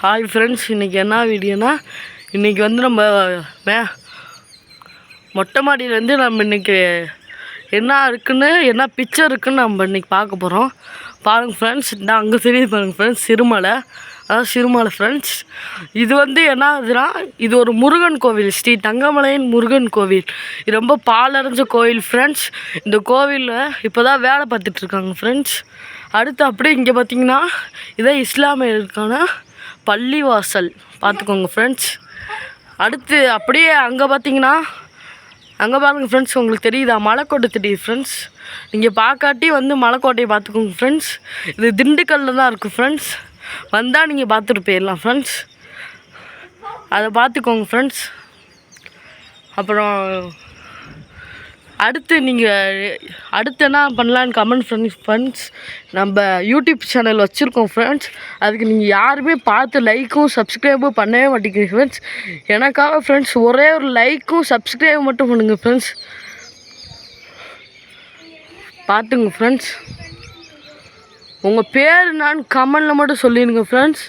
Hi friends, இன்றைக்கி என்ன வீடியோனா, இன்றைக்கி வந்து நம்ம மொட்டை மாடியிலேருந்து நம்ம இன்றைக்கி என்ன இருக்குன்னு என்ன பிக்சர் இருக்குதுன்னு நம்ம இன்றைக்கி பார்க்க போகிறோம். பாருங்கள் ஃப்ரெண்ட்ஸ், நான் அங்கே தெரியுது பாருங்கள் ஃப்ரெண்ட்ஸ், சிறுமலை. அதாவது சிறுமலை ஃப்ரெண்ட்ஸ். இது வந்து என்ன ஆகுதுன்னா, இது ஒரு முருகன் கோவில், ஸ்ரீ தங்கமலையின் முருகன் கோவில். இது ரொம்ப பாலடைஞ்ச கோவில் ஃப்ரெண்ட்ஸ். இந்த கோவிலில் இப்போ தான் வேலை பார்த்துட்ருக்காங்க ஃப்ரெண்ட்ஸ். அடுத்து அப்படியே இங்கே பார்த்திங்கன்னா இதான் இஸ்லாமியருக்கான பள்ளிவாசல், பார்த்துக்கோங்க ஃப்ரெண்ட்ஸ். அடுத்து அப்படியே அங்கே பார்த்தீங்கன்னா, அங்கே பாருங்கள் ஃப்ரெண்ட்ஸ், உங்களுக்கு தெரியுதா மலைக்கோட்டை தெரியுது ஃப்ரெண்ட்ஸ். நீங்கள் பார்க்காட்டி வந்து மலைக்கோட்டையை பார்த்துக்கோங்க ஃப்ரெண்ட்ஸ். இது திண்டுக்கல்லில் தான் இருக்குது ஃப்ரெண்ட்ஸ். வந்தால் நீங்கள் பார்த்துட்டு போயிடலாம் ஃப்ரெண்ட்ஸ். அதை பார்த்துக்கோங்க ஃப்ரெண்ட்ஸ். அப்புறம் அடுத்து என்ன பண்ணலான்னு கமெண்ட் ஃப்ரெண்ட்ஸ். நம்ம யூடியூப் சேனல் வச்சுருக்கோம் ஃப்ரெண்ட்ஸ். அதுக்கு நீங்கள் யாருமே பார்த்து லைக்கும் சப்ஸ்கிரைபும் பண்ணவே மாட்டேங்கிறீங்க ஃப்ரெண்ட்ஸ். எனக்காக ஃப்ரெண்ட்ஸ் ஒரே ஒரு லைக்கும் சப்ஸ்கிரைப் மட்டும் பண்ணுங்கள் ஃப்ரெண்ட்ஸ். பார்த்துங்க ஃப்ரெண்ட்ஸ். உங்கள் பேர் என்னான்னு கமெண்டில் மட்டும் சொல்லிடுங்க ஃப்ரெண்ட்ஸ்.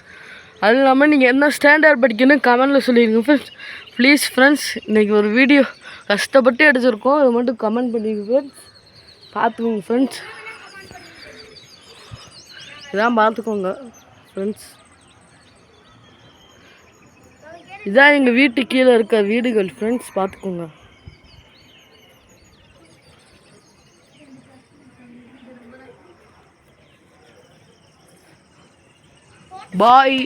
அது இல்லாமல் நீங்கள் என்ன ஸ்டாண்டர்ட் படிக்கணும் கமெண்டில் சொல்லிடுங்க ஃப்ரெண்ட்ஸ். ப்ளீஸ் ஃப்ரெண்ட்ஸ், இன்றைக்கி ஒரு வீடியோ கஷ்டப்பட்டு எடுத்துருக்கோம், அது மட்டும் கமெண்ட் பண்ணிங்க ஃப்ரெண்ட்ஸ். பார்த்துக்கோங்க ஃப்ரெண்ட்ஸ். இதான் பார்த்துக்கோங்க ஃப்ரெண்ட்ஸ். இதான் எங்கள் வீட்டு கீழே இருக்க வீடுகள் ஃப்ரெண்ட்ஸ், பார்த்துக்கோங்க. பாய்.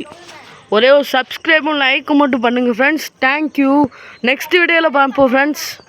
ஒரே ஒரு சப்ஸ்கிரைபும் லைக்கும் மட்டும் பண்ணுங்கள் ஃப்ரெண்ட்ஸ். தேங்க்யூ. நெக்ஸ்ட் வீடியோவில் பார்ப்போம் ஃப்ரெண்ட்ஸ்.